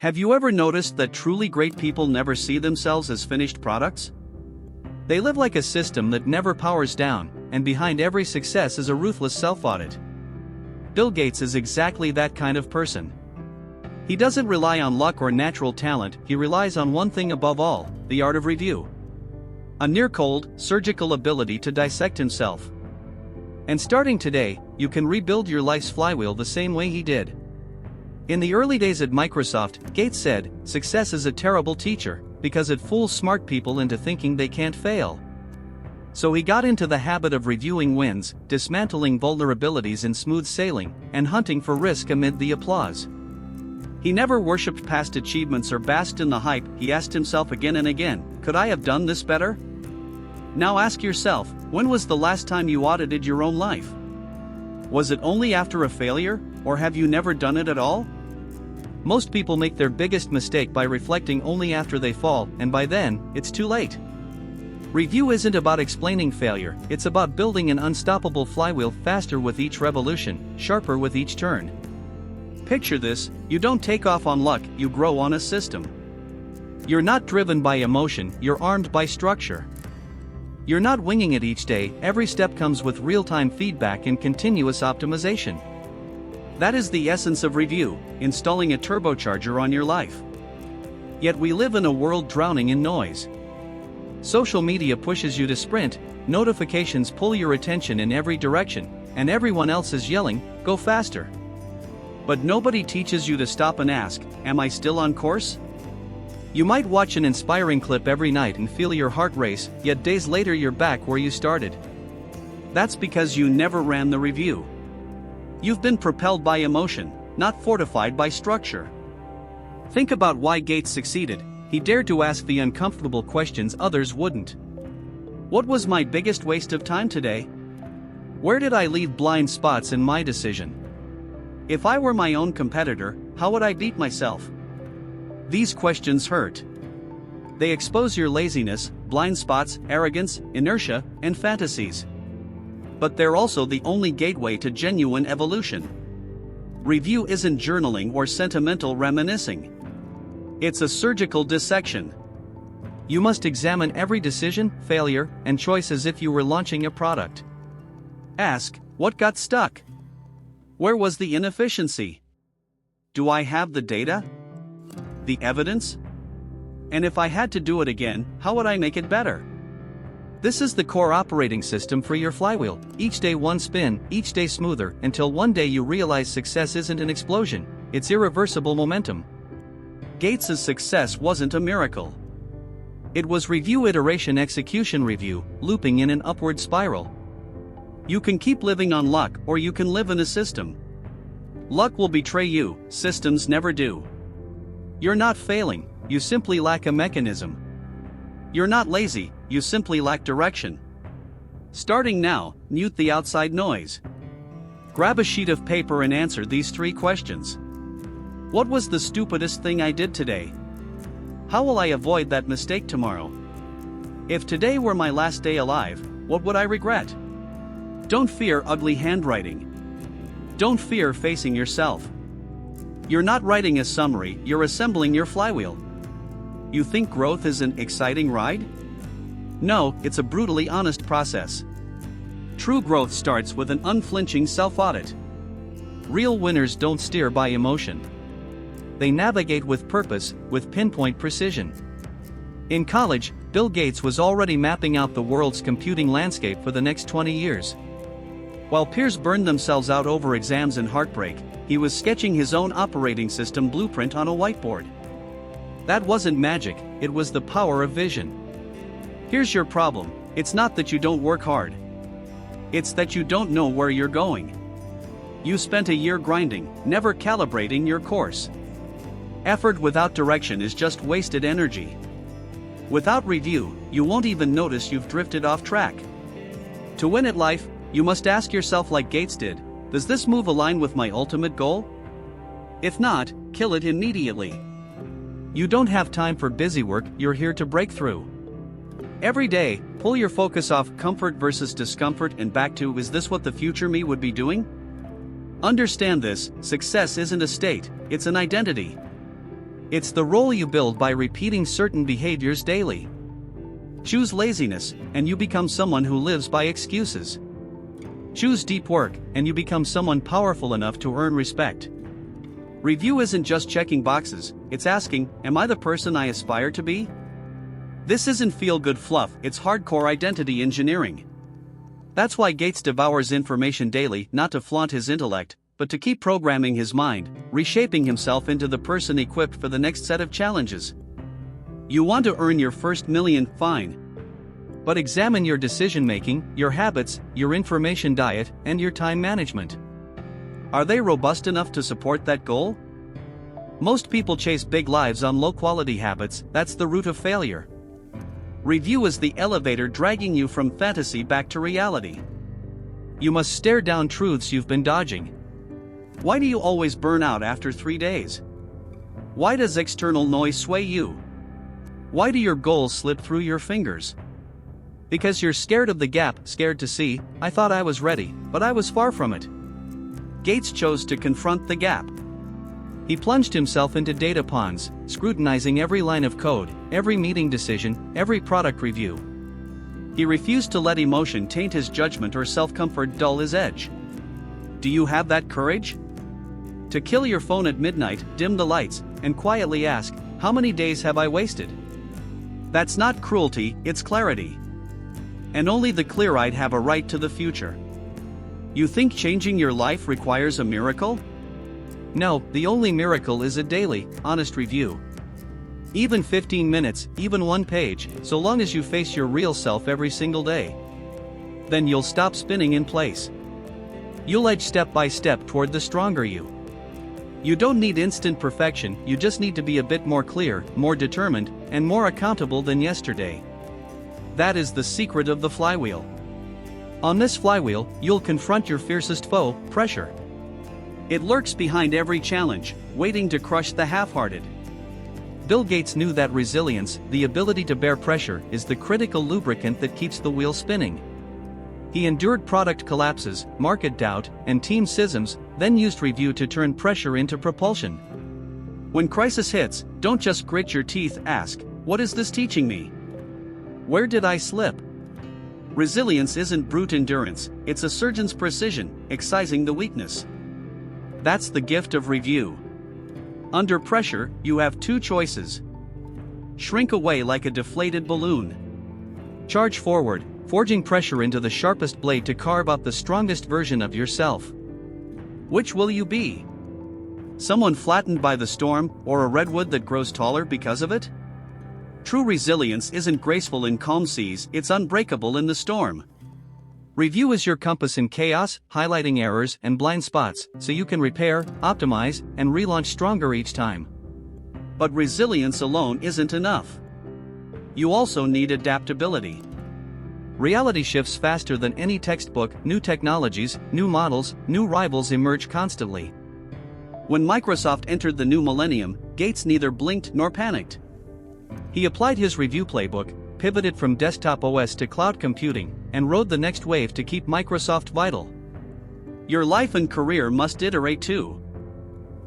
Have you ever noticed that truly great people never see themselves as finished products? They live like a system that never powers down, and behind every success is a ruthless self-audit. Bill Gates is exactly that kind of person. He doesn't rely on luck or natural talent, he relies on one thing above all, the art of review. A near-cold, surgical ability to dissect himself. And starting today, you can rebuild your life's flywheel the same way he did. In the early days at Microsoft, Gates said, "Success is a terrible teacher, because it fools smart people into thinking they can't fail." So he got into the habit of reviewing wins, dismantling vulnerabilities in smooth sailing, and hunting for risk amid the applause. He never worshipped past achievements or basked in the hype, he asked himself again and again, could I have done this better? Now ask yourself, when was the last time you audited your own life? Was it only after a failure, or have you never done it at all? Most people make their biggest mistake by reflecting only after they fall, and by then, it's too late. Review isn't about explaining failure, it's about building an unstoppable flywheel faster with each revolution, sharper with each turn. Picture this, you don't take off on luck, you grow on a system. You're not driven by emotion, you're armed by structure. You're not winging it each day, every step comes with real-time feedback and continuous optimization. That is the essence of review, installing a turbocharger on your life. Yet we live in a world drowning in noise. Social media pushes you to sprint, notifications pull your attention in every direction, and everyone else is yelling, go faster. But nobody teaches you to stop and ask, am I still on course? You might watch an inspiring clip every night and feel your heart race, yet days later you're back where you started. That's because you never ran the review. You've been propelled by emotion, not fortified by structure. Think about why Gates succeeded. He dared to ask the uncomfortable questions others wouldn't. What was my biggest waste of time today? Where did I leave blind spots in my decision? If I were my own competitor, how would I beat myself? These questions hurt. They expose your laziness, blind spots, arrogance, inertia, and fantasies. But they're also the only gateway to genuine evolution. Review isn't journaling or sentimental reminiscing. It's a surgical dissection. You must examine every decision, failure, and choice as if you were launching a product. Ask, what got stuck? Where was the inefficiency? Do I have the data? The evidence? And if I had to do it again, how would I make it better? This is the core operating system for your flywheel, each day one spin, each day smoother, until one day you realize success isn't an explosion, it's irreversible momentum. Gates' success wasn't a miracle. It was review iteration execution review, looping in an upward spiral. You can keep living on luck, or you can live in a system. Luck will betray you, systems never do. You're not failing, you simply lack a mechanism. You're not lazy, you simply lack direction. Starting now, mute the outside noise. Grab a sheet of paper and answer these 3 questions. What was the stupidest thing I did today? How will I avoid that mistake tomorrow? If today were my last day alive, what would I regret? Don't fear ugly handwriting. Don't fear facing yourself. You're not writing a summary, you're assembling your flywheel. You think growth is an exciting ride? No, it's a brutally honest process. True growth starts with an unflinching self-audit. Real winners don't steer by emotion. They navigate with purpose, with pinpoint precision. In college, Bill Gates was already mapping out the world's computing landscape for the next 20 years. While peers burned themselves out over exams and heartbreak, he was sketching his own operating system blueprint on a whiteboard. That wasn't magic, it was the power of vision. Here's your problem, it's not that you don't work hard. It's that you don't know where you're going. You spent a year grinding, never calibrating your course. Effort without direction is just wasted energy. Without review, you won't even notice you've drifted off track. To win at life, you must ask yourself like Gates did, does this move align with my ultimate goal? If not, kill it immediately. You don't have time for busy work, you're here to break through. Every day, pull your focus off comfort versus discomfort and back to, is this what the future me would be doing? Understand this, success isn't a state, it's an identity. It's the role you build by repeating certain behaviors daily. Choose laziness, and you become someone who lives by excuses. Choose deep work, and you become someone powerful enough to earn respect. Review isn't just checking boxes, it's asking, am I the person I aspire to be? This isn't feel-good fluff, it's hardcore identity engineering. That's why Gates devours information daily, not to flaunt his intellect, but to keep programming his mind, reshaping himself into the person equipped for the next set of challenges. You want to earn your first million, fine. But examine your decision-making, your habits, your information diet, and your time management. Are they robust enough to support that goal? Most people chase big lives on low-quality habits, that's the root of failure. Review is the elevator dragging you from fantasy back to reality. You must stare down truths you've been dodging. Why do you always burn out after 3 days? Why does external noise sway you? Why do your goals slip through your fingers? Because you're scared of the gap, scared to see, I thought I was ready, but I was far from it. Gates chose to confront the gap. He plunged himself into data ponds, scrutinizing every line of code, every meeting decision, every product review. He refused to let emotion taint his judgment or self-comfort dull his edge. Do you have that courage? To kill your phone at midnight, dim the lights, and quietly ask, how many days have I wasted? That's not cruelty, it's clarity. And only the clear-eyed have a right to the future. You think changing your life requires a miracle? No, the only miracle is a daily, honest review. Even 15 minutes, even one page, so long as you face your real self every single day. Then you'll stop spinning in place. You'll edge step by step toward the stronger you. You don't need instant perfection, you just need to be a bit more clear, more determined, and more accountable than yesterday. That is the secret of the flywheel. On this flywheel, you'll confront your fiercest foe, pressure. It lurks behind every challenge, waiting to crush the half-hearted. Bill Gates knew that resilience, the ability to bear pressure, is the critical lubricant that keeps the wheel spinning. He endured product collapses, market doubt, and team schisms, then used review to turn pressure into propulsion. When crisis hits, don't just grit your teeth, ask, what is this teaching me? Where did I slip? Resilience isn't brute endurance, it's a surgeon's precision, excising the weakness. That's the gift of review. Under pressure, you have two choices. Shrink away like a deflated balloon. Charge forward, forging pressure into the sharpest blade to carve out the strongest version of yourself. Which will you be? Someone flattened by the storm, or a redwood that grows taller because of it? True resilience isn't graceful in calm seas, it's unbreakable in the storm. Review is your compass in chaos, highlighting errors and blind spots, so you can repair, optimize, and relaunch stronger each time. But resilience alone isn't enough. You also need adaptability. Reality shifts faster than any textbook, new technologies, new models, new rivals emerge constantly. When Microsoft entered the new millennium, Gates neither blinked nor panicked. He applied his review playbook, pivoted from desktop OS to cloud computing, and rode the next wave to keep Microsoft vital. Your life and career must iterate too.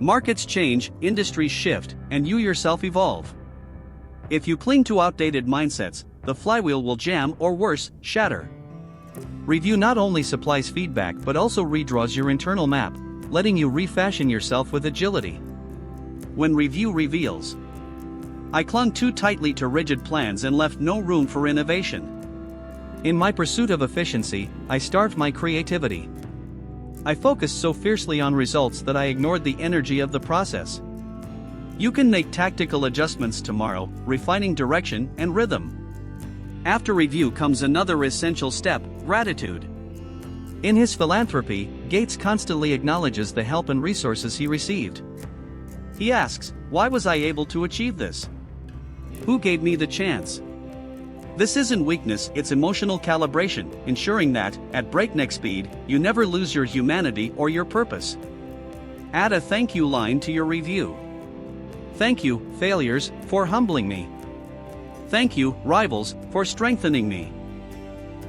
Markets change, industries shift, and you yourself evolve. If you cling to outdated mindsets, the flywheel will jam or worse, shatter. Review not only supplies feedback but also redraws your internal map, letting you refashion yourself with agility. When review reveals, I clung too tightly to rigid plans and left no room for innovation. In my pursuit of efficiency, I starved my creativity. I focused so fiercely on results that I ignored the energy of the process. You can make tactical adjustments tomorrow, refining direction and rhythm. After review comes another essential step, gratitude. In his philanthropy, Gates constantly acknowledges the help and resources he received. He asks, why was I able to achieve this? Who gave me the chance? This isn't weakness, it's emotional calibration, ensuring that, at breakneck speed, you never lose your humanity or your purpose. Add a thank you line to your review. Thank you, failures, for humbling me. Thank you, rivals, for strengthening me.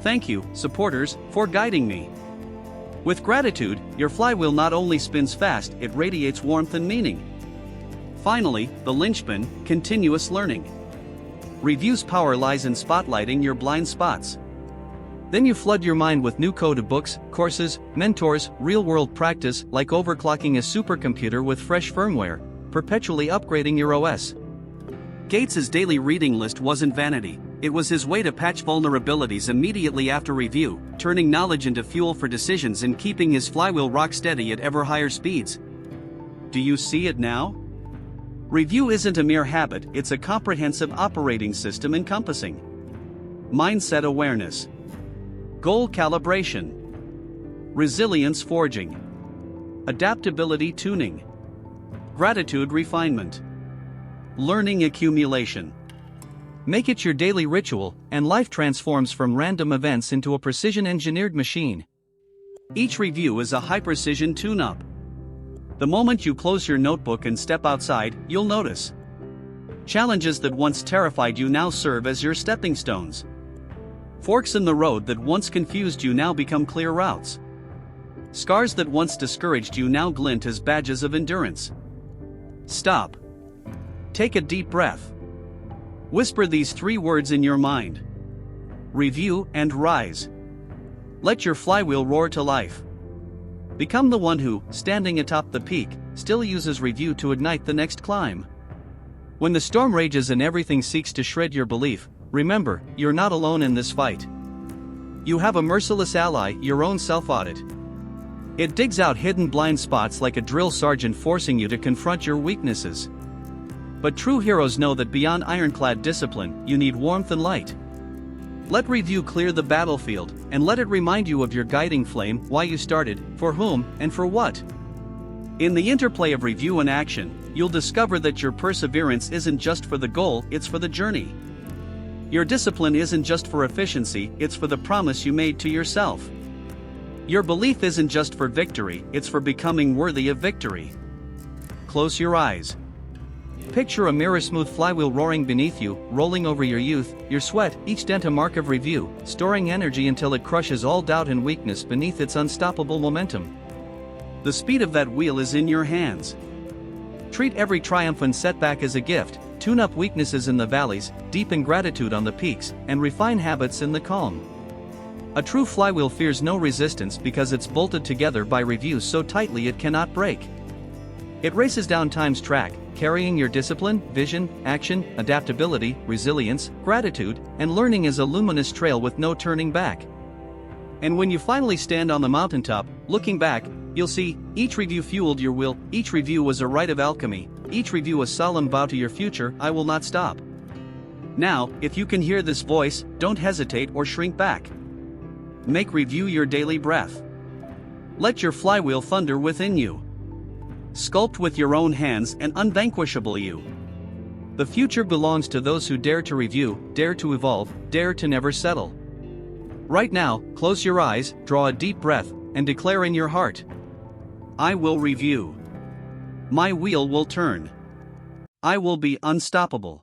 Thank you, supporters, for guiding me. With gratitude, your flywheel not only spins fast, it radiates warmth and meaning. Finally, the linchpin, continuous learning. Review's power lies in spotlighting your blind spots. Then you flood your mind with new code books, courses, mentors, real-world practice, like overclocking a supercomputer with fresh firmware, perpetually upgrading your OS. Gates's daily reading list wasn't vanity, it was his way to patch vulnerabilities immediately after review, turning knowledge into fuel for decisions and keeping his flywheel rock steady at ever higher speeds. Do you see it now? Review isn't a mere habit, it's a comprehensive operating system encompassing mindset awareness, goal calibration, resilience forging, adaptability tuning, gratitude refinement, learning accumulation. Make it your daily ritual, and life transforms from random events into a precision-engineered machine. Each review is a high-precision tune-up. The moment you close your notebook and step outside, you'll notice challenges that once terrified you now serve as your stepping stones. Forks in the road that once confused you now become clear routes. Scars that once discouraged you now glint as badges of endurance. Stop. Take a deep breath. Whisper these 3 words in your mind. Review and rise. Let your flywheel roar to life. Become the one who, standing atop the peak, still uses review to ignite the next climb. When the storm rages and everything seeks to shred your belief, remember, you're not alone in this fight. You have a merciless ally, your own self-audit. It digs out hidden blind spots like a drill sergeant, forcing you to confront your weaknesses. But true heroes know that beyond ironclad discipline, you need warmth and light. Let review clear the battlefield, and let it remind you of your guiding flame, why you started, for whom, and for what. In the interplay of review and action, you'll discover that your perseverance isn't just for the goal, it's for the journey. Your discipline isn't just for efficiency, it's for the promise you made to yourself. Your belief isn't just for victory, it's for becoming worthy of victory. Close your eyes. Picture a mirror-smooth flywheel roaring beneath you, rolling over your youth, your sweat, each dent a mark of review, storing energy until it crushes all doubt and weakness beneath its unstoppable momentum. The speed of that wheel is in your hands. Treat every triumph and setback as a gift, tune up weaknesses in the valleys, deepen gratitude on the peaks, and refine habits in the calm. A true flywheel fears no resistance because it's bolted together by review so tightly it cannot break. It races down time's track, carrying your discipline, vision, action, adaptability, resilience, gratitude, and learning as a luminous trail with no turning back. And when you finally stand on the mountaintop, looking back, you'll see, each review fueled your will, each review was a rite of alchemy, each review a solemn vow to your future, I will not stop. Now, if you can hear this voice, don't hesitate or shrink back. Make review your daily breath. Let your flywheel thunder within you. Sculpt with your own hands an unvanquishable you. The future belongs to those who dare to review, dare to evolve, dare to never settle. Right now, close your eyes, draw a deep breath, and declare in your heart, I will review. My wheel will turn. I will be unstoppable.